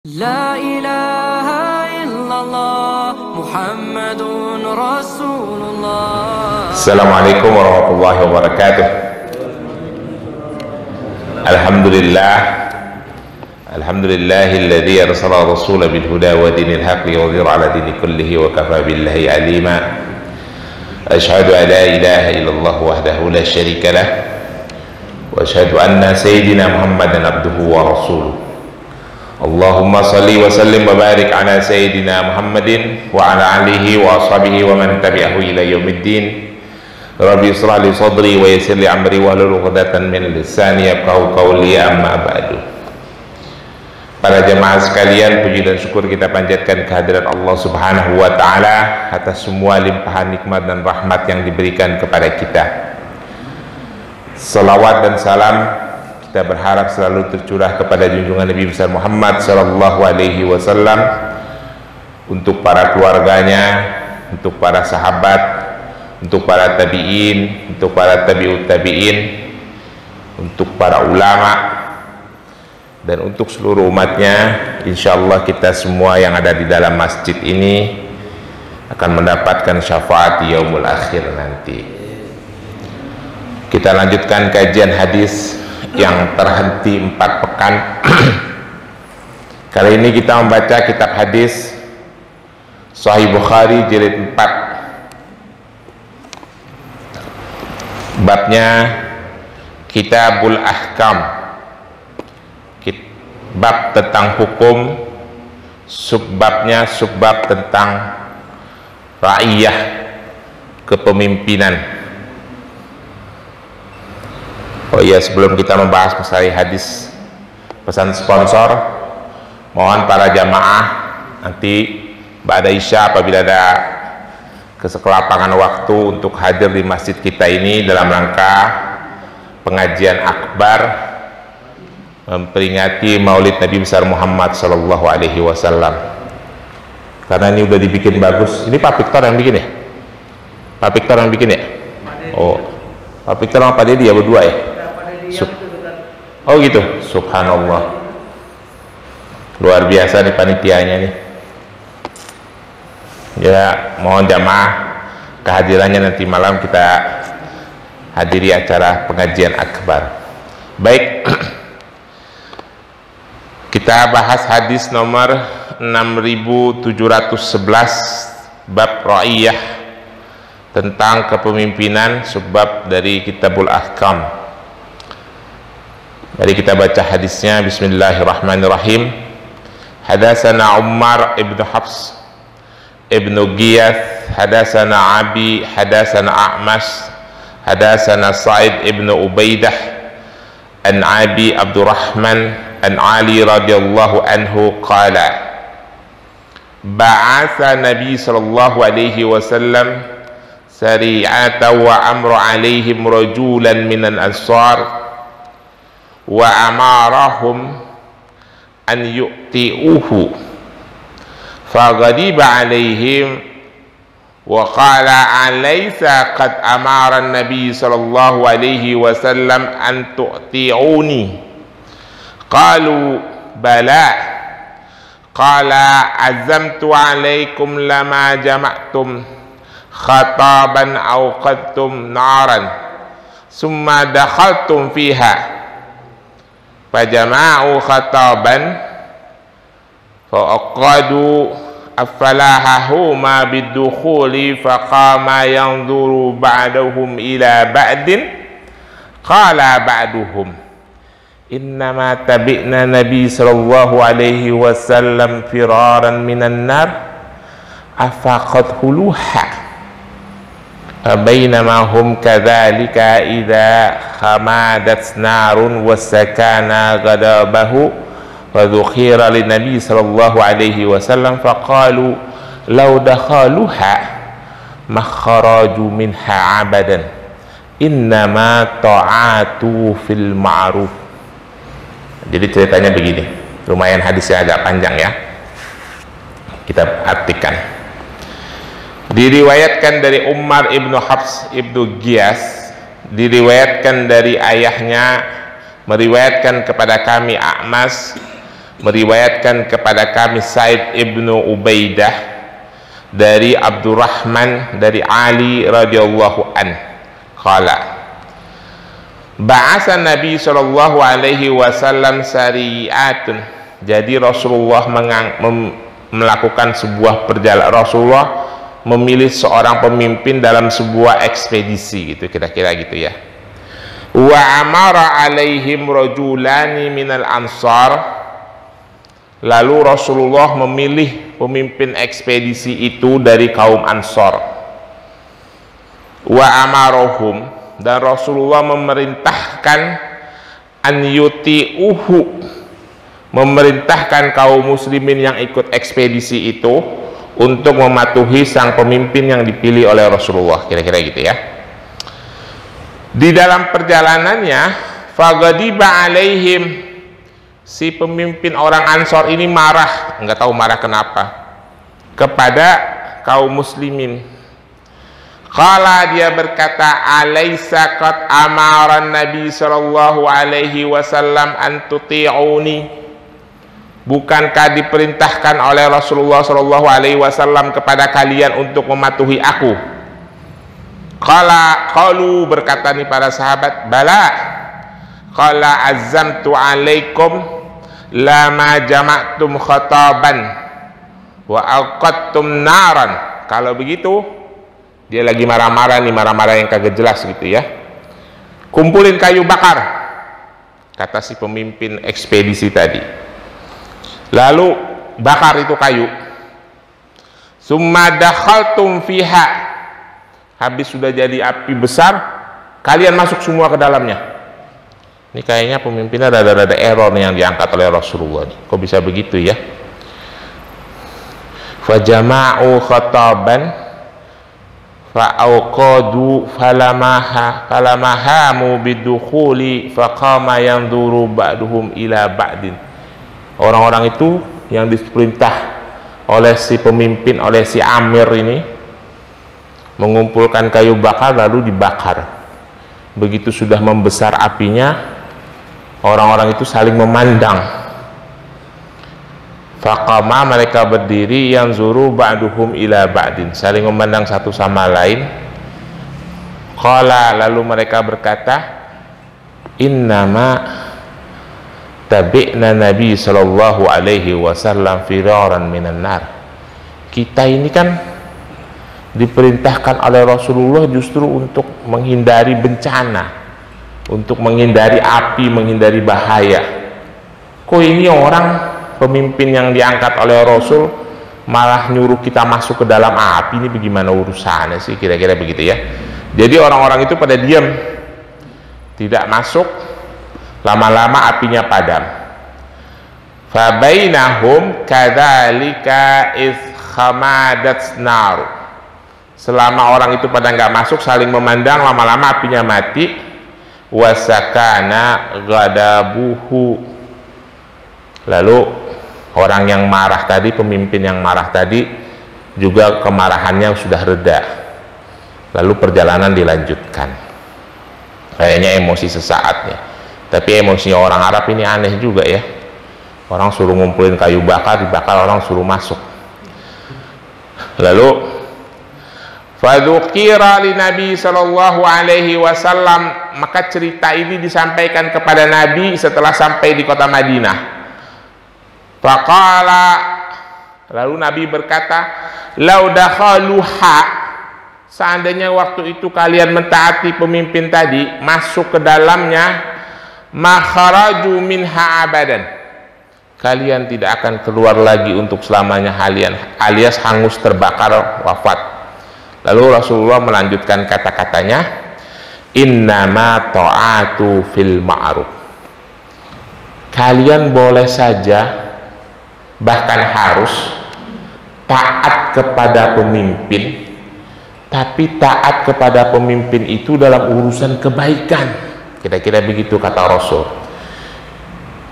لا إله إلا الله محمد رسول الله. Assalamualaikum warahmatullahi wabarakatuh. Alhamdulillahilladzi arsala rasula bil huda wa dinil haqqi yudhhiru ala dini kullihi wa kafa billahi alima. Asyhadu an la ilaha illallah wahdahu la syarika lah wa asyhadu anna sayyidina Muhammadan abduhu wa rasuluh. Allahumma salli wa sallim wa barik ala sayyidina Muhammadin wa ala alihi wa ashabihi wa man tabi'ahu ila yaumiddin. Rabbi israh li sadri wa yassir li amri wa hlul 'uqdatan min lisani yafqahu qawli, amma ba'du. Para jemaah sekalian, puji dan syukur kita panjatkan kehadirat Allah Subhanahu wa taala atas semua limpahan nikmat dan rahmat yang diberikan kepada kita. Salawat dan salam kita berharap selalu tercurah kepada junjungan Nabi besar Muhammad sallallahu alaihi wasallam, untuk para keluarganya, untuk para sahabat, untuk para tabi'in, untuk para tabi'ut tabi'in, untuk para ulama, dan untuk seluruh umatnya. Insyaallah kita semua yang ada di dalam masjid ini akan mendapatkan syafaat di yaumul akhir nanti. Kita lanjutkan kajian hadis yang terhenti 4 pekan. Kali ini kita membaca kitab hadis Sahih Bukhari jilid 4, babnya Kitabul Ahkam, bab tentang hukum, subbabnya subbab tentang ra'iyah, kepemimpinan. Oh iya, sebelum kita membahas masalah hadis, pesan sponsor, mohon para jamaah nanti ba'da isya apabila ada kesekelapangan waktu untuk hadir di masjid kita ini dalam rangka pengajian akbar memperingati Maulid Nabi besar Muhammad sallallahu alaihi wasallam. Karena ini udah dibikin bagus. Ini Pak Victor yang bikin ya? Pak Victor yang bikin ya? Oh, Pak Victor sama Pak Dedi ya, berdua ya? Oh gitu, subhanallah, luar biasa nih panitianya nih. Ya, mohon jamaah kehadirannya nanti malam kita hadiri acara pengajian akbar. Baik, kita bahas hadis nomor 6711, bab ra'iyah, tentang kepemimpinan, subbab dari Kitabul Ahkam. Mari kita baca hadisnya. Bismillahirrahmanirrahim. Hadatsana Umar ibn Hafs ibn Giyath, hadatsana Abi, hadatsana A'mas, hadatsana Sa'id ibn Ubaidah an Abi Abdurrahman an Ali radhiyallahu anhu qala ba'atha Nabi sallallahu alaihi wasallam sari'ata wa amru alaihim rajulan minan ansar wa amarahum an yu'ti'uhu faghadiba alaihim wa qala alaysa qad amara an-nabi sallallahu alaihi wasallam an tu'ti'uni qalu bala qala azamtu alaikum lama jama'tum khataban aw qadtum naran summa dakhaltum fiha fajama'u khataban fa'aqadu afalahahuma bidukhuli faqama yanzuru ba'dahum ila ba'din qala ba'duhum innama tabi'na nabi sallallahu alaihi wasallam firaran minan nar afaqad huluha bainama hum kadzalika idza khamadat narun wasakana ghadabahu wa dhukhira lin nabi sallallahu alaihi wasallam faqalu law dakhaluha makharaju minha abadan innama ta'atu fil ma'ruf. Jadi ceritanya begini, lumayan hadisnya agak panjang ya, kita artikan. Diriwayatkan dari Umar ibnu Hafs ibnu Giyas, diriwayatkan dari ayahnya, meriwayatkan kepada kami A'mas meriwayatkan kepada kami Sa'id ibnu Ubaidah dari Abdurrahman dari Ali radhiyallahu an qala ba'asa Nabi sallallahu alaihi wasallam sariyatun. Jadi Rasulullah melakukan sebuah perjalanan. Rasulullah memilih seorang pemimpin dalam sebuah ekspedisi gitu, kira-kira gitu ya. Wa amara alaihim rajulani minal ansar. Lalu Rasulullah memilih pemimpin ekspedisi itu dari kaum Ansor. Wa amarohum, dan Rasulullah memerintahkan an yuti'uhu, memerintahkan kaum muslimin yang ikut ekspedisi itu untuk mematuhi sang pemimpin yang dipilih oleh Rasulullah, kira-kira gitu ya. Di dalam perjalanannya faghadiba alaihim, si pemimpin orang Ansor ini marah, nggak tahu marah kenapa, kepada kaum muslimin. Qala, dia berkata, alaisa qad amaran Nabi sallallahu alaihi wasallam an tuti'uni, bukankah diperintahkan oleh Rasulullah sallallahu alaihi wasallam kepada kalian untuk mematuhi aku? Qalu, berkata nih para sahabat, bala. Qala azamtu alaikum lama jama'tum khataban wa aqadtum naran. Kalau begitu, dia lagi marah-marah nih, marah-marah yang kagak jelas gitu ya. Kumpulin kayu bakar, kata si pemimpin ekspedisi tadi. Lalu bakar itu kayu. Summa dakhaltum fiha, habis sudah jadi api besar, kalian masuk semua ke dalamnya. Ini kayaknya pemimpinnya rada-rada error nih yang diangkat oleh Rasulullah nih. Kok bisa begitu ya? Fajama'u khataban fa'auqadu falamahamu bidukhuli faqama yanzuru ba'duhum ila ba'din. Orang-orang itu yang diperintah oleh si pemimpin, oleh si Amir ini, mengumpulkan kayu bakar lalu dibakar. Begitu sudah membesar apinya, orang-orang itu saling memandang. Faqama, mereka berdiri, yang zuru ba'duhum ila ba'din, saling memandang satu sama lain. Qala, lalu mereka berkata, innama tabi'na Nabi sallallahu alaihi wasallam firaran minan nar. Kita ini kan diperintahkan oleh Rasulullah justru untuk menghindari bencana, untuk menghindari api, menghindari bahaya. Kok ini orang pemimpin yang diangkat oleh Rasul malah nyuruh kita masuk ke dalam api? Ini bagaimana urusannya sih, kira-kira begitu ya. Jadi orang-orang itu pada diam, tidak masuk. Lama-lama apinya padam. Fabainahum kadzalika iz khamadat naru. Selama orang itu pada nggak masuk, saling memandang, lama-lama apinya mati. Wasakana ghadabuhu, lalu orang yang marah tadi, pemimpin yang marah tadi juga kemarahannya sudah reda, lalu perjalanan dilanjutkan. Kayaknya emosi sesaatnya, tapi emosi orang Arab ini aneh juga ya. Orang suruh ngumpulin kayu bakar, dibakar, orang suruh masuk. Lalu fadzukira li Nabi sallallahu alaihi wasallam, maka cerita ini disampaikan kepada Nabi setelah sampai di kota Madinah. Faqala, lalu Nabi berkata, lau dakhaluha, seandainya waktu itu kalian mentaati pemimpin tadi, masuk ke dalamnya, makharaju minha abadan, kalian tidak akan keluar lagi untuk selamanya, alias hangus, terbakar, wafat. Lalu Rasulullah melanjutkan kata-katanya, innama ta'atu fil ma'ruf, kalian boleh saja, bahkan harus taat kepada pemimpin, tapi taat kepada pemimpin itu dalam urusan kebaikan. Kira-kira begitu kata Rasul.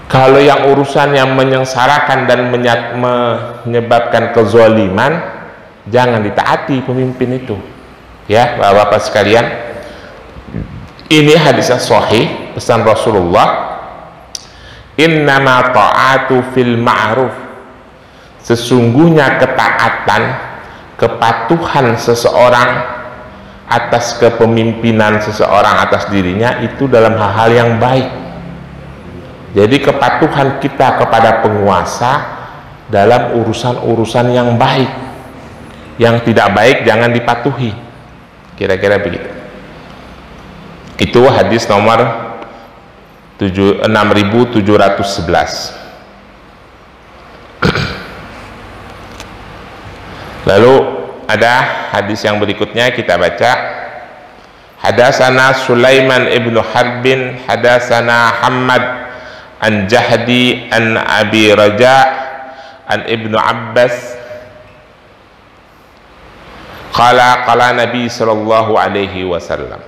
Kalau yang urusan yang menyengsarakan dan menyebabkan kezaliman, jangan ditaati pemimpin itu. Ya, Bapak-bapak sekalian, ini hadisnya sahih, pesan Rasulullah Innama ta'atu fil ma'ruf, sesungguhnya ketaatan, kepatuhan seseorang atas kepemimpinan seseorang atas dirinya itu dalam hal-hal yang baik. Jadi kepatuhan kita kepada penguasa dalam urusan-urusan yang baik, yang tidak baik jangan dipatuhi, kira-kira begitu. Itu hadis nomor 6711. Lalu ada hadis yang berikutnya, kita baca. Hadatsana Sulaiman ibnu Harbin hadatsana Hammad an Jahdi an Abi Raja an Ibnu Abbas qala Nabi sallallahu alaihi wasallam.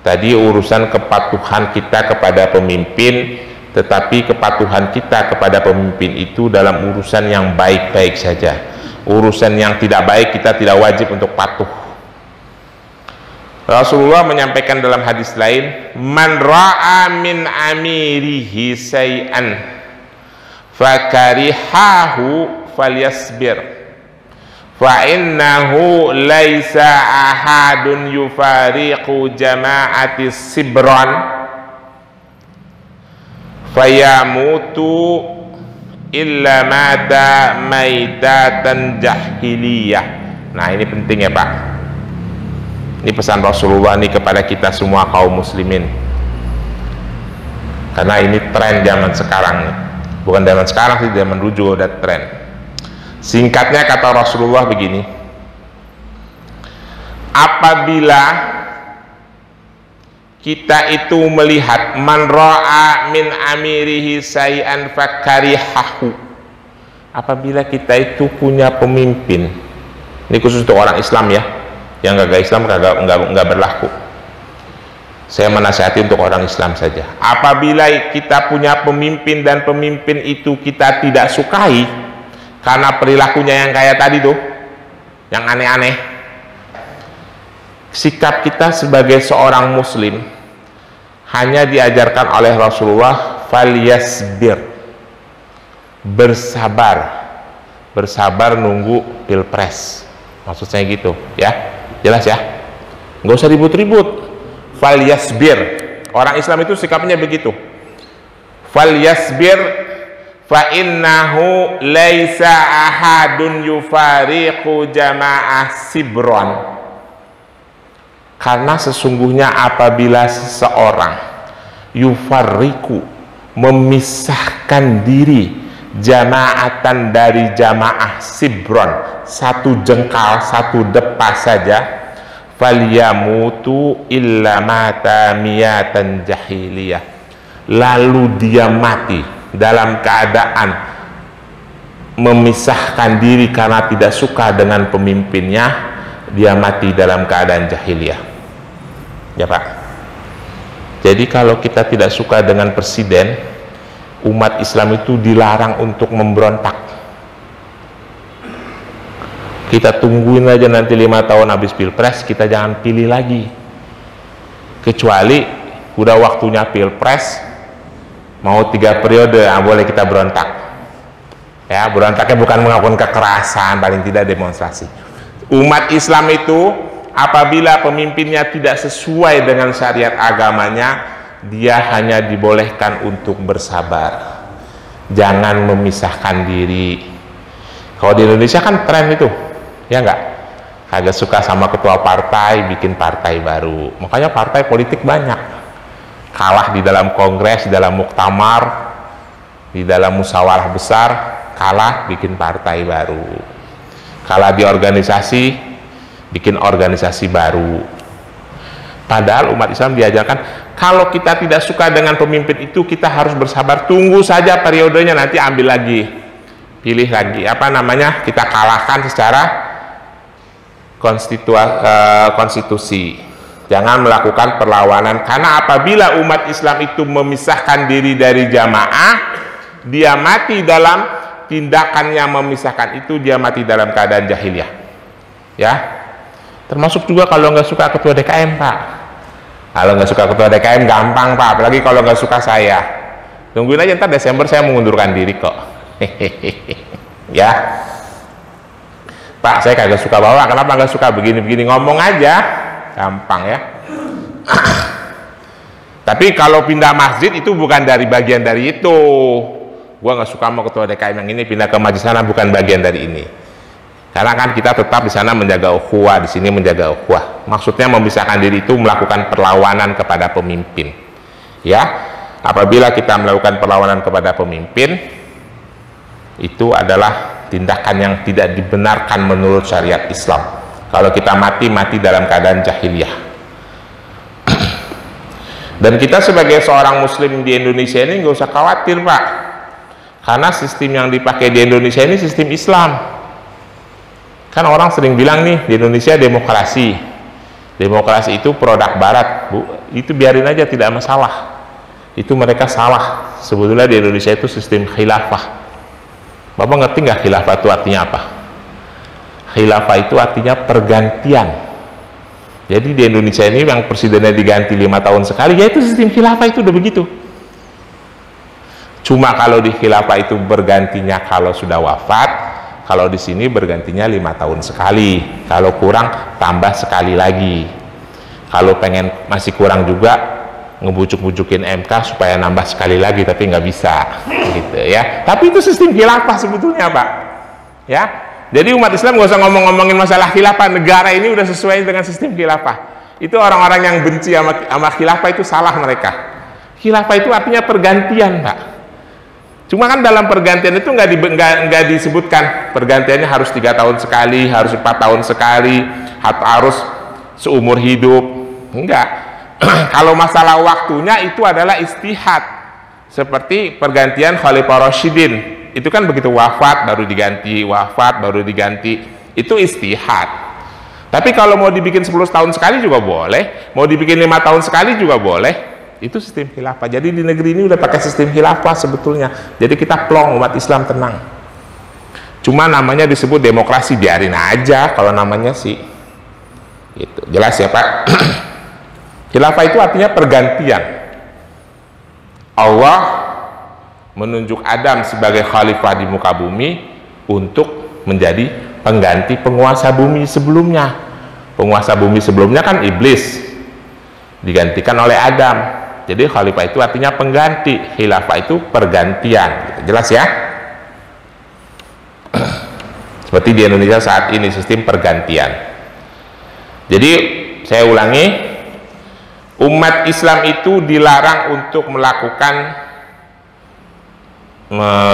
Tadi urusan kepatuhan kita kepada pemimpin, tetapi kepatuhan kita kepada pemimpin itu dalam urusan yang baik-baik saja. Urusan yang tidak baik kita tidak wajib untuk patuh. Rasulullah menyampaikan dalam hadis lain, man ra'a min amirihi say'an fakarihahu falyasbir fa innahu laisa ahadun yufariqu jama'ati sibran fayamutu illa mata maitatan jahiliyah. Nah, ini penting ya Pak. Ini pesan Rasulullah nih kepada kita semua kaum muslimin, karena ini tren zaman sekarang nih. Bukan zaman sekarang sih, zaman dulu juga udah tren. Singkatnya kata Rasulullah begini, apabila kita itu melihat man ra'a min amirihi say'an fakarihahu, apabila kita itu punya pemimpin, ini khusus untuk orang Islam ya, yang gak Islam nggak berlaku. Saya menasihati untuk orang Islam saja. Apabila kita punya pemimpin dan pemimpin itu kita tidak sukai karena perilakunya yang kayak tadi tuh, yang aneh-aneh, sikap kita sebagai seorang muslim hanya diajarkan oleh Rasulullah, falyasbir, bersabar nunggu pilpres, maksudnya gitu ya, jelas ya, nggak usah ribut-ribut. Falyasbir, orang Islam itu sikapnya begitu. Falyasbir fa innahu laisa ahadun yufariqu jama'ah sibron, karena sesungguhnya apabila seseorang yufarriku, memisahkan diri, jama'atan dari jamaah sibron, satu jengkal, satu depas saja, falyamutu illa mata miyatan jahiliyah, lalu dia mati dalam keadaan memisahkan diri karena tidak suka dengan pemimpinnya, dia mati dalam keadaan jahiliyah. Ya Pak, jadi kalau kita tidak suka dengan presiden, umat Islam itu dilarang untuk memberontak. Kita tungguin aja nanti 5 tahun habis pilpres, kita jangan pilih lagi, kecuali udah waktunya pilpres mau 3 periode, boleh kita berontak ya. Berontaknya bukan melakukan kekerasan, paling tidak demonstrasi. Umat Islam itu apabila pemimpinnya tidak sesuai dengan syariat agamanya, dia hanya dibolehkan untuk bersabar, jangan memisahkan diri. Kalau di Indonesia kan tren itu, ya enggak? Agak suka sama ketua partai, bikin partai baru. Makanya partai politik banyak, kalah di dalam kongres, di dalam muktamar, di dalam musyawarah besar, kalah bikin partai baru. Kalah di organisasi, bikin organisasi baru. Padahal umat Islam diajarkan, kalau kita tidak suka dengan pemimpin itu, kita harus bersabar, tunggu saja periodenya, nanti ambil lagi, pilih lagi, kita kalahkan secara konstitusi. Jangan melakukan perlawanan, karena apabila umat Islam itu memisahkan diri dari jamaah, dia mati dalam tindakannya memisahkan itu, dia mati dalam keadaan jahiliyah ya. Termasuk juga kalau nggak suka ketua DKM Pak. Kalau nggak suka ketua DKM gampang Pak, apalagi kalau nggak suka saya. Tungguin aja, ntar Desember saya mengundurkan diri kok. Ya Pak, saya kagak suka bawa, kenapa nggak suka begini-begini, ngomong aja, gampang ya. Tapi kalau pindah masjid itu bukan dari bagian dari itu. Gua nggak suka mau ketua DKM yang ini pindah ke masjid sana, bukan bagian dari ini. Karena kan kita tetap di sana menjaga ukhuwah, di sini menjaga ukhuwah. Maksudnya memisahkan diri itu melakukan perlawanan kepada pemimpin. Ya, apabila kita melakukan perlawanan kepada pemimpin, itu adalah tindakan yang tidak dibenarkan menurut syariat Islam. Kalau kita mati dalam keadaan jahiliyah. Dan kita sebagai seorang muslim di Indonesia ini nggak usah khawatir, Pak, karena sistem yang dipakai di Indonesia ini sistem Islam. Kan orang sering bilang nih, di Indonesia demokrasi itu produk barat, Bu. Itu biarin aja, tidak masalah. Itu mereka salah. Sebetulnya di Indonesia itu sistem khilafah. Bapak ngerti nggak khilafah itu artinya apa? Khilafah itu artinya pergantian. Jadi di Indonesia ini yang presidennya diganti 5 tahun sekali, ya itu sistem khilafah, itu udah begitu. Cuma kalau di khilafah itu bergantinya kalau sudah wafat, kalau di sini bergantinya 5 tahun sekali. Kalau kurang tambah sekali lagi. Kalau pengen masih kurang juga, ngebujuk-bujukin MK supaya nambah sekali lagi, tapi nggak bisa, gitu ya. Tapi itu sistem khilafah sebetulnya, Pak. Ya, jadi umat Islam nggak usah ngomong-ngomongin masalah khilafah. Negara ini udah sesuai dengan sistem khilafah. Itu orang-orang yang benci sama khilafah itu salah mereka. Khilafah itu artinya pergantian, Pak. Cuma kan dalam pergantian itu nggak disebutkan pergantiannya harus 3 tahun sekali, harus 4 tahun sekali, harus seumur hidup. Enggak. Kalau masalah waktunya itu adalah istihad, seperti pergantian Khalifah Rasyidin, itu kan begitu wafat baru diganti, wafat baru diganti, itu istihad. Tapi kalau mau dibikin 10 tahun sekali juga boleh, mau dibikin 5 tahun sekali juga boleh, itu sistem khilafah. Jadi di negeri ini udah pakai sistem khilafah sebetulnya. Jadi kita plong, umat Islam tenang. Cuma namanya disebut demokrasi, biarin aja kalau namanya sih. Itu jelas ya, Pak. Khilafah itu artinya pergantian. Allah menunjuk Adam sebagai khalifah di muka bumi untuk menjadi pengganti penguasa bumi sebelumnya. Penguasa bumi sebelumnya kan iblis, digantikan oleh Adam. Jadi khalifah itu artinya pengganti, khilafah itu pergantian. Jelas ya? Seperti di Indonesia saat ini sistem pergantian. Jadi saya ulangi, umat Islam itu dilarang untuk melakukan,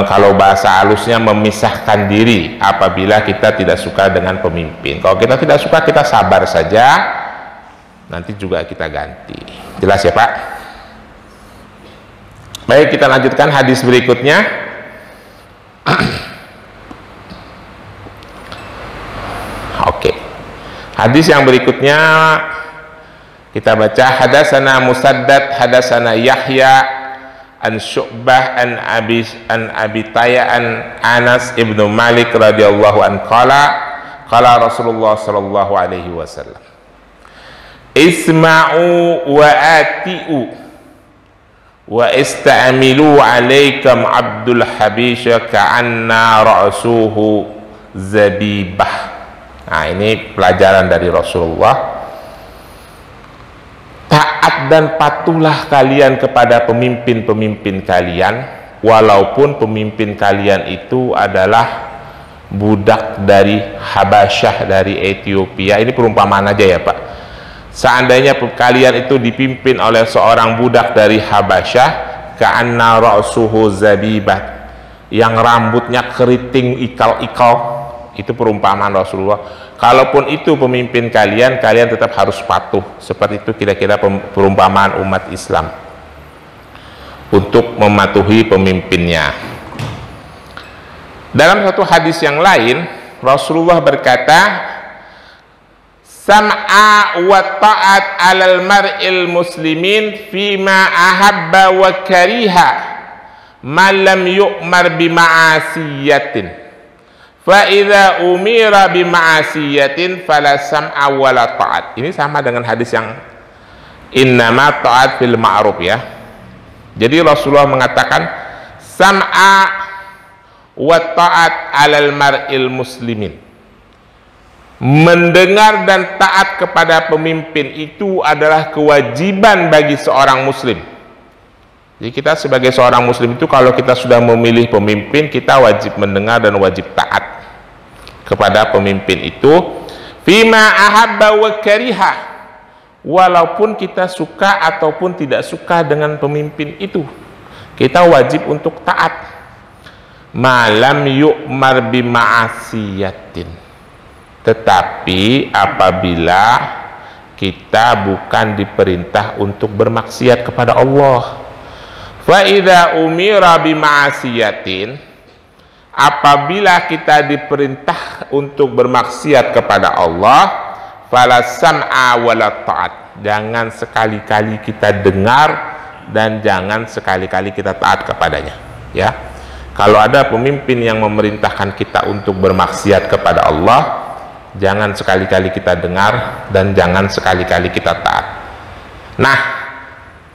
kalau bahasa halusnya, memisahkan diri apabila kita tidak suka dengan pemimpin. Kalau kita tidak suka, kita sabar saja, nanti juga kita ganti. Jelas ya, Pak? Baik, kita lanjutkan hadis berikutnya. Oke. Hadis yang berikutnya kita baca, hadasana Musaddad hadasana Yahya an Syu'bah an Abi Tayya an Anas ibnu Malik radhiyallahu an qala Rasulullah sallallahu alaihi wasallam, isma'u wa ati'u wa ista'milu alaikum Abdul Habisha ka'anna ra'suhu zabibah. Nah, ini pelajaran dari Rasulullah. Taat dan patuhlah kalian kepada pemimpin-pemimpin kalian, walaupun pemimpin kalian itu adalah budak dari Habasyah, dari Ethiopia. Ini perumpamaan aja ya, Pak. Seandainya kalian itu dipimpin oleh seorang budak dari Habasyah, ka'anna ra'suhu zabibat, yang rambutnya keriting ikal-ikal, itu perumpamaan Rasulullah. Kalaupun itu pemimpin kalian, kalian tetap harus patuh. Seperti itu kira-kira perumpamaan umat Islam untuk mematuhi pemimpinnya. Dalam satu hadis yang lain, Rasulullah berkata, sam'a wa ta'at 'alal mar'il muslimin fima ahabba wa kariha ma lam yu'mar bi ma'asiyatin. Fa idza umira bi ma'asiyatin fala sam'a wala ta'at. Ini sama dengan hadis yang innama ta'at fil ma'ruf ya. Jadi Rasulullah mengatakan sam'a wa ta'at 'alal mar'il muslimin. Mendengar dan taat kepada pemimpin itu adalah kewajiban bagi seorang muslim. Jadi kita sebagai seorang muslim itu kalau kita sudah memilih pemimpin, kita wajib mendengar dan wajib taat kepada pemimpin itu fima ahabba wa kariha, walaupun kita suka ataupun tidak suka dengan pemimpin itu, kita wajib untuk taat. Malam yu'mar bima'asiyatin, tetapi apabila kita bukan diperintah untuk bermaksiat kepada Allah. Fa idza umira bima'asiyatin, apabila kita diperintah untuk bermaksiat kepada Allah, fala sam'a wala ta'at, jangan sekali-kali kita dengar dan jangan sekali-kali kita taat kepadanya. Ya, kalau ada pemimpin yang memerintahkan kita untuk bermaksiat kepada Allah, jangan sekali-kali kita dengar dan jangan sekali-kali kita taat. Nah,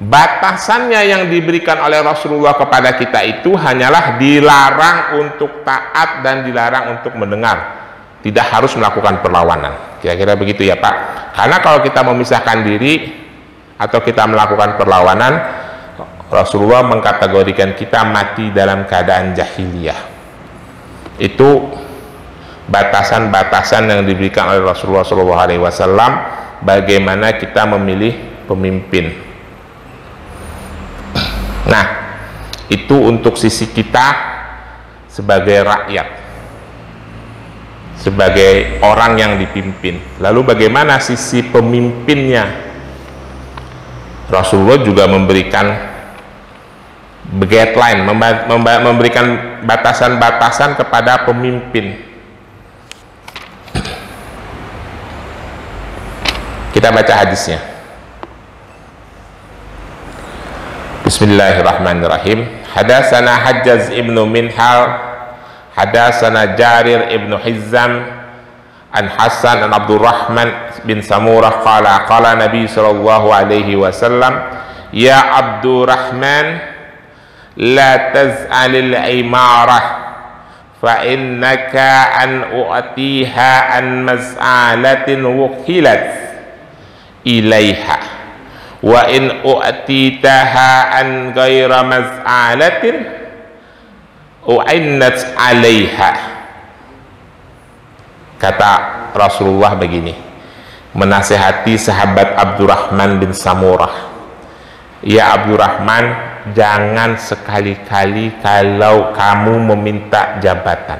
batasannya yang diberikan oleh Rasulullah kepada kita itu hanyalah dilarang untuk taat dan dilarang untuk mendengar, tidak harus melakukan perlawanan. Kira-kira begitu ya Pak. Karena kalau kita memisahkan diri atau kita melakukan perlawanan, Rasulullah mengkategorikan kita mati dalam keadaan jahiliyah. Itu batasan-batasan yang diberikan oleh Rasulullah SAW bagaimana kita memilih pemimpin. Nah, itu untuk sisi kita sebagai rakyat, sebagai orang yang dipimpin. Lalu bagaimana sisi pemimpinnya? Rasulullah juga memberikan guideline, memberikan batasan-batasan kepada pemimpin. Kita baca hadisnya. Bismillahirrahmanirrahim. Hadatsana Hajjaz ibnu Minhal, hadatsana Jarir ibnu Hizzam, an Hasan an Abdurrahman bin Samurah qala qala Nabi sallallahu alaihi wasallam, ya Abdurrahman, la taz'alil imarah fa innaka an u'tiha an mas'alatin wukhilat ilaiha wa in u'titaha an ghaira mas'alatin u'innat 'alaiha. Kata Rasulullah begini, menasihati sahabat Abdurrahman bin Samurah, ya Abdurrahman, jangan sekali-kali kalau kamu meminta jabatan,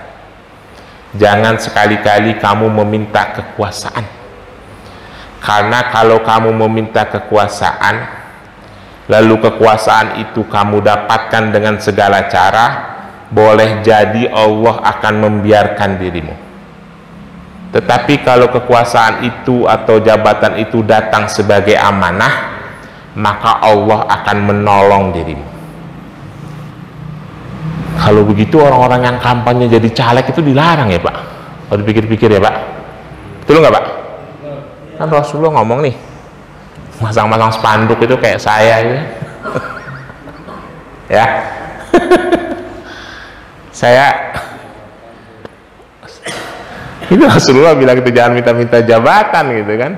jangan sekali-kali kamu meminta kekuasaan. Karena kalau kamu meminta kekuasaan, lalu kekuasaan itu kamu dapatkan dengan segala cara, boleh jadi Allah akan membiarkan dirimu. Tetapi kalau kekuasaan itu atau jabatan itu datang sebagai amanah, maka Allah akan menolong dirimu. Kalau begitu orang-orang yang kampanye jadi caleg itu dilarang ya Pak? Kalau dipikir-pikir ya Pak, betul nggak Pak? Kan Rasulullah ngomong nih, masang-masang spanduk itu kayak saya ya. Ya. Saya itu Rasulullah bilang itu jangan minta-minta jabatan gitu kan.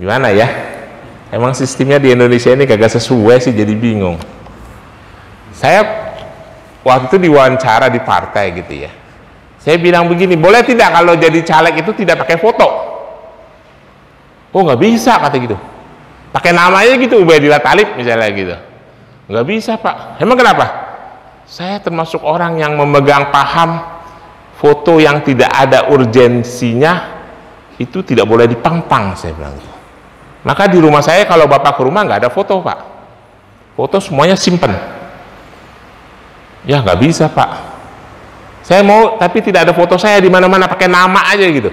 Gimana ya? Emang sistemnya di Indonesia ini kagak sesuai sih, jadi bingung. Saya waktu itu diwawancara di partai gitu ya. Saya bilang begini, boleh tidak kalau jadi caleg itu tidak pakai foto? Oh nggak bisa kata gitu, pakai namanya gitu, Ubaidillah Talib misalnya gitu. Nggak bisa Pak. Emang kenapa? Saya termasuk orang yang memegang paham foto yang tidak ada urgensinya itu tidak boleh dipang-pang, saya bilang gitu. Maka di rumah saya kalau Bapak ke rumah nggak ada foto Pak, foto semuanya simpen. Ya nggak bisa Pak, saya mau tapi tidak ada foto saya di mana-mana, pakai nama aja gitu.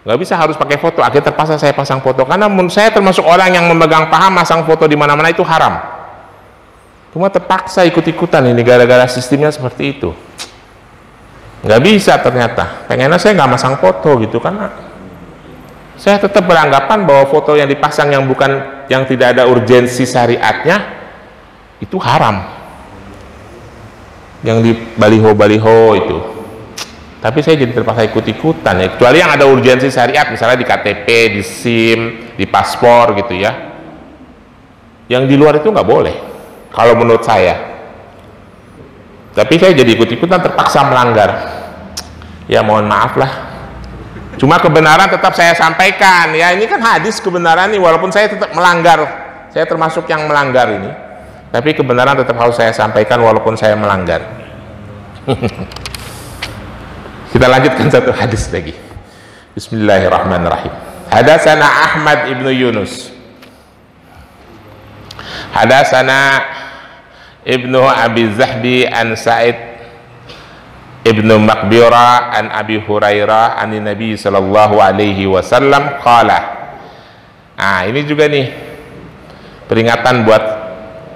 Nggak bisa, harus pakai foto. Akhirnya terpaksa saya pasang foto karena menurut saya termasuk orang yang memegang paham masang foto di mana-mana itu haram. Cuma terpaksa ikut-ikutan ini gara-gara sistemnya seperti itu. Nggak bisa ternyata. Pengennya saya nggak masang foto gitu karena saya tetap beranggapan bahwa foto yang dipasang yang tidak ada urgensi syariatnya itu haram. Yang di baliho-baliho itu. Tapi saya jadi terpaksa ikut-ikutan ya, kecuali yang ada urgensi syariat, misalnya di KTP, di SIM, di paspor gitu ya. Yang di luar itu nggak boleh, kalau menurut saya. Tapi saya jadi ikut-ikutan, terpaksa melanggar. Ya mohon maaf lah. Cuma kebenaran tetap saya sampaikan. Ya ini kan hadis kebenaran nih, walaupun saya tetap melanggar. Saya termasuk yang melanggar ini. Tapi kebenaran tetap harus saya sampaikan walaupun saya melanggar. Kita lanjutkan satu hadis lagi. Bismillahirrahmanirrahim. Hadatsana Ahmad ibnu Yunus. Hadatsana Ibnu Abi Zahbi an Sa'id ibnu Maqbira an Abi Hurairah an Nabi sallallahu alaihi wasallam qala. Nah, ini juga nih peringatan buat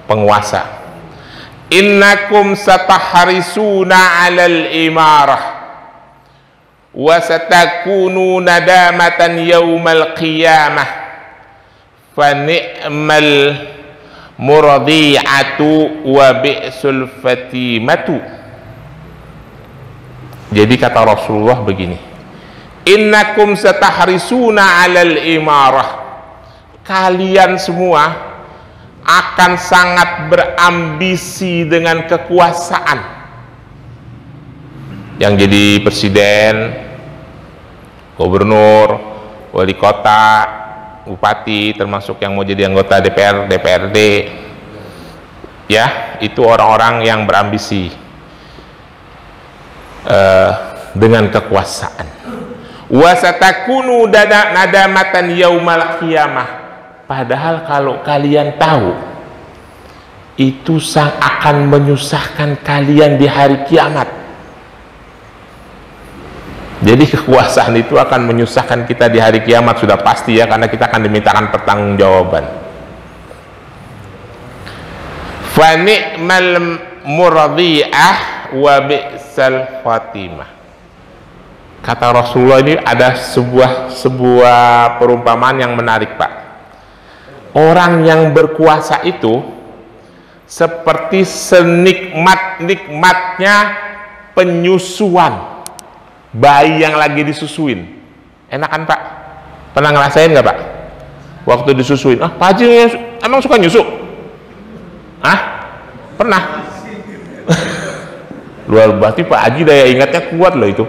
penguasa. Innakum satahrisuna 'alal imarah wa satakunu nadamatan yaumal qiyamah fa ni'mal muradi'atu wa bi'sul fatimatu. Jadi kata Rasulullah begini, innakum satahrisuna 'alal imarah, kalian semua akan sangat berambisi dengan kekuasaan. Yang jadi presiden, gubernur, wali kota, bupati, termasuk yang mau jadi anggota DPR, DPRD, ya, itu orang-orang yang berambisi dengan kekuasaan. Wasatakunu nadamatan yaumal qiyamah. Padahal kalau kalian tahu itu akan menyusahkan kalian di hari kiamat. Jadi kekuasaan itu akan menyusahkan kita di hari kiamat, sudah pasti ya, karena kita akan dimintakan pertanggungjawaban. Fa ni'mal muradi'ah wa bi'sal fatimah. Kata Rasulullah ini ada sebuah perumpamaan yang menarik, Pak. Orang yang berkuasa itu seperti senikmat-nikmatnya penyusuan bayi yang lagi disusuin. Enak kan, Pak? Pernah ngerasain nggak, Pak? Waktu disusuin, Pak Haji emang suka nyusu? Pernah? Luar berarti Pak Haji daya ingatnya kuat loh itu.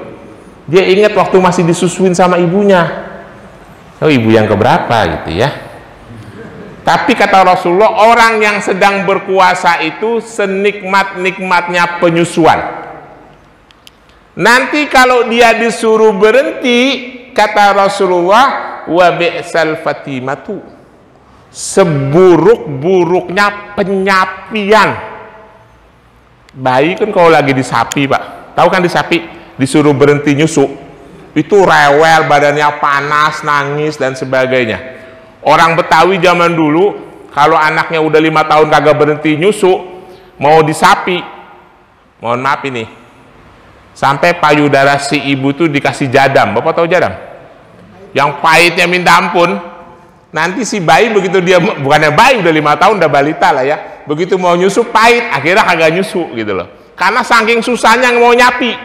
Dia ingat waktu masih disusuin sama ibunya. Oh, ibu yang keberapa gitu ya. Tapi kata Rasulullah, orang yang sedang berkuasa itu senikmat-nikmatnya penyusuan. Nanti kalau dia disuruh berhenti, kata Rasulullah, wa bi'sal fatimatu, seburuk-buruknya penyapian. Bayi kan kalau lagi disapi, Pak, tahu kan disapi, disuruh berhenti nyusu, itu rewel, badannya panas, nangis dan sebagainya. Orang Betawi zaman dulu kalau anaknya udah 5 tahun kagak berhenti nyusu, mau disapi, mohon maaf ini, sampai payudara si ibu tuh dikasih jadam. Bapak tahu jadam? Yang pahitnya minta ampun. Nanti si bayi begitu dia, bukannya bayi udah 5 tahun, udah balita lah ya, begitu mau nyusu pahit, akhirnya kagak nyusu gitu loh, karena saking susahnya mau nyapi.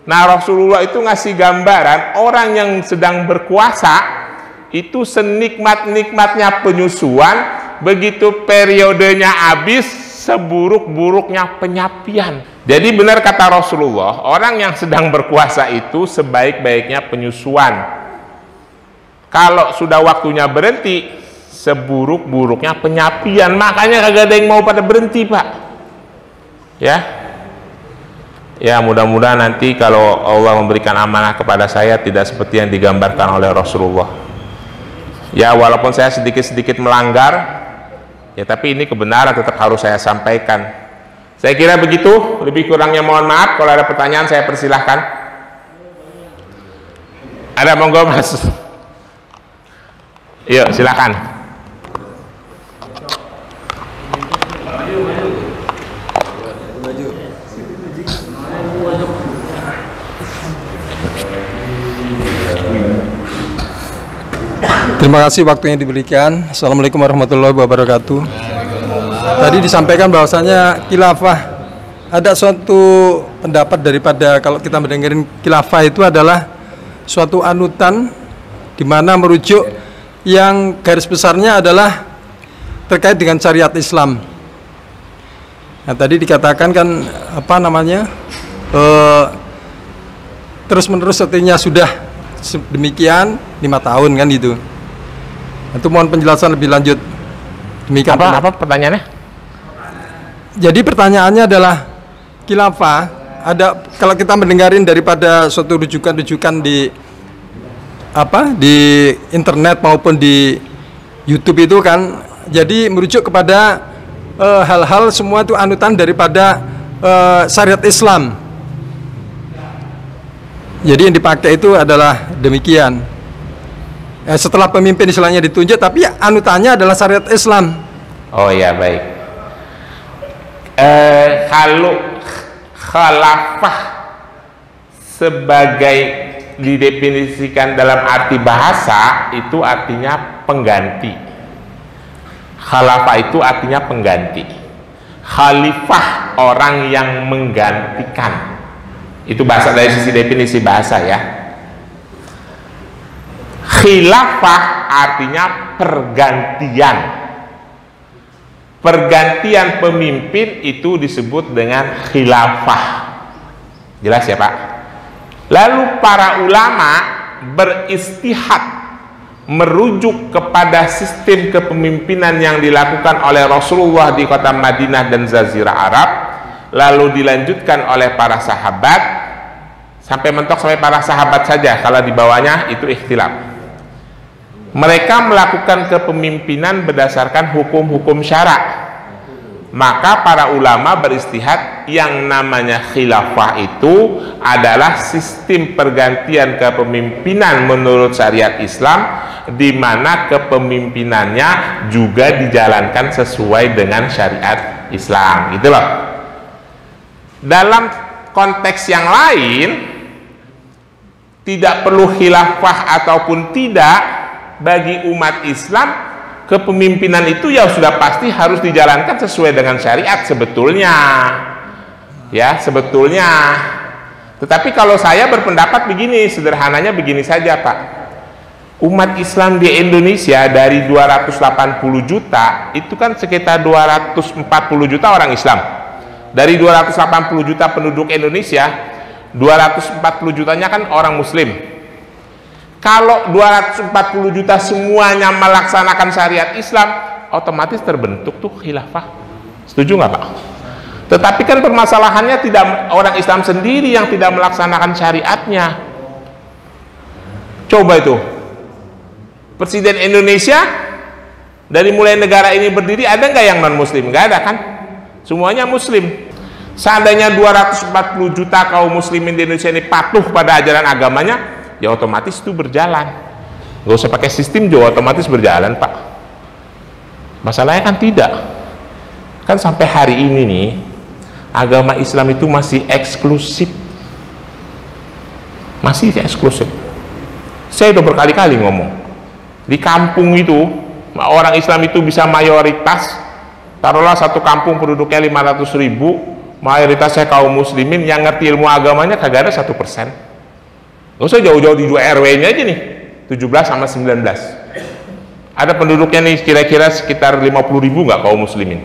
Nah, Rasulullah itu ngasih gambaran orang yang sedang berkuasa itu senikmat-nikmatnya penyusuan, begitu periodenya habis seburuk-buruknya penyapian. Jadi benar kata Rasulullah, orang yang sedang berkuasa itu sebaik-baiknya penyusuan. Kalau sudah waktunya berhenti, seburuk-buruknya penyapian. Makanya kagak ada yang mau pada berhenti, Pak. Ya, mudah-mudahan nanti kalau Allah memberikan amanah kepada saya tidak seperti yang digambarkan oleh Rasulullah. Ya, walaupun saya sedikit-sedikit melanggar, ya tapi ini kebenaran tetap harus saya sampaikan. Saya kira begitu, lebih kurangnya mohon maaf. Kalau ada pertanyaan saya persilahkan. Ada, monggo Mas. Yuk, silakan. Terima kasih waktunya diberikan. Assalamualaikum warahmatullahi wabarakatuh. tadi disampaikan bahwasanya khilafah, ada suatu pendapat daripada kalau kita mendengarin khilafah itu adalah suatu anutan di mana merujuk yang garis besarnya adalah terkait dengan syariat Islam. Nah, tadi dikatakan kan apa namanya, terus menerus artinya sudah demikian 5 tahun kan itu. Itu mohon penjelasan lebih lanjut. Demikian. Apa pertanyaannya? Jadi pertanyaannya adalah khilafah, ada kalau kita mendengarin daripada suatu rujukan-rujukan di internet maupun di YouTube itu kan, jadi merujuk kepada hal-hal semua itu anutan daripada syariat Islam. Jadi yang dipakai itu adalah demikian. Setelah pemimpin istilahnya ditunjuk, tapi anutannya adalah syariat Islam. Oh ya, baik. Kalau khalafah sebagai didefinisikan dalam arti bahasa itu artinya pengganti. Khalafah itu artinya pengganti. Khalifah orang yang menggantikan. Itu bahasa dari sisi definisi bahasa ya. Khilafah artinya pergantian. Pergantian pemimpin itu disebut dengan khilafah. Jelas ya Pak? Lalu para ulama beristihad merujuk kepada sistem kepemimpinan yang dilakukan oleh Rasulullah di kota Madinah dan Jazirah Arab, lalu dilanjutkan oleh para sahabat sampai mentok sampai para sahabat saja, kalau di bawahnya itu ikhtilaf. Mereka melakukan kepemimpinan berdasarkan hukum-hukum syarak. Maka para ulama beristihad yang namanya khilafah itu adalah sistem pergantian kepemimpinan menurut syariat Islam, di mana kepemimpinannya juga dijalankan sesuai dengan syariat Islam, gitu loh. Dalam konteks yang lain, tidak perlu khilafah ataupun tidak, bagi umat Islam kepemimpinan itu ya sudah pasti harus dijalankan sesuai dengan syariat sebetulnya ya, sebetulnya. Tetapi kalau saya berpendapat begini, sederhananya begini saja Pak, umat Islam di Indonesia dari 280 juta itu kan sekitar 240 juta orang Islam. Dari 280 juta penduduk Indonesia, 240 jutanya kan orang Muslim. Kalau 240 juta semuanya melaksanakan syariat Islam, otomatis terbentuk tuh khilafah. Setuju nggak Pak? Tetapi kan permasalahannya tidak orang Islam sendiri yang tidak melaksanakan syariatnya. Coba itu, Presiden Indonesia dari mulai negara ini berdiri ada nggak yang non Muslim? Nggak ada kan? Semuanya Muslim. Seandainya 240 juta kaum muslimin di Indonesia ini patuh pada ajaran agamanya, ya otomatis itu berjalan. Nggak usah pakai sistem juga otomatis berjalan Pak. Masalahnya kan tidak. Kan sampai hari ini nih, agama Islam itu masih eksklusif. Masih eksklusif. Saya udah berkali-kali ngomong, di kampung itu orang Islam itu bisa mayoritas, taruhlah satu kampung penduduknya 500.000, mayoritasnya kaum muslimin, yang ngerti ilmu agamanya kagak ada 1%. Gak usah jauh-jauh di 2 RW-nya aja nih, 17 sama 19. Ada penduduknya nih kira-kira sekitar 50.000 nggak kaum muslimin?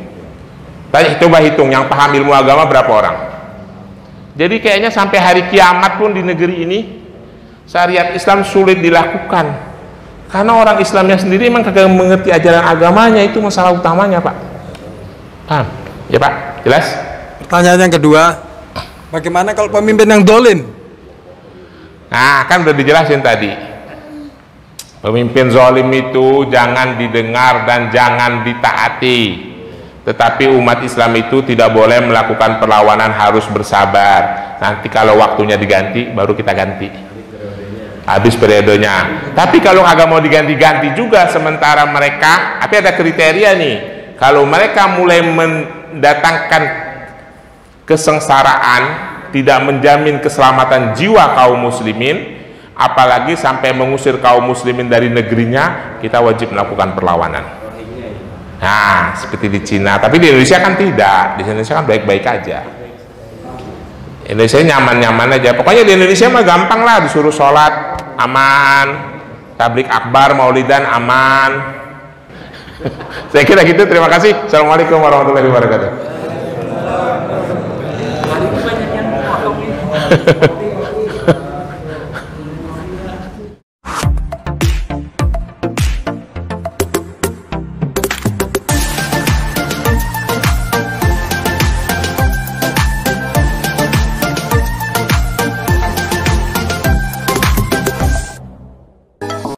Tanya, coba hitung yang paham ilmu agama berapa orang? Jadi kayaknya sampai hari kiamat pun di negeri ini syariat Islam sulit dilakukan, karena orang Islamnya sendiri memang kagak mengerti ajaran agamanya. Itu masalah utamanya Pak. Paham? Ya Pak, jelas? Pertanyaan yang kedua, bagaimana kalau pemimpin yang dolim? Nah, kan udah dijelasin tadi. Pemimpin zalim itu jangan didengar dan jangan ditaati. Tetapi umat Islam itu tidak boleh melakukan perlawanan, harus bersabar. Nanti kalau waktunya diganti, baru kita ganti. Habis periodenya. Tapi kalau agak mau diganti-ganti juga sementara mereka, tapi ada kriteria nih. Kalau mereka mulai mendatangkan kesengsaraan, tidak menjamin keselamatan jiwa kaum muslimin, apalagi sampai mengusir kaum muslimin dari negerinya, kita wajib melakukan perlawanan. Nah, seperti di Cina. Tapi di Indonesia kan tidak. Di Indonesia kan baik-baik aja. Indonesia nyaman-nyaman aja. Pokoknya di Indonesia mah gampang lah, disuruh sholat aman, tablik akbar, maulidan aman. Saya kira gitu. Terima kasih. Assalamualaikum warahmatullahi wabarakatuh.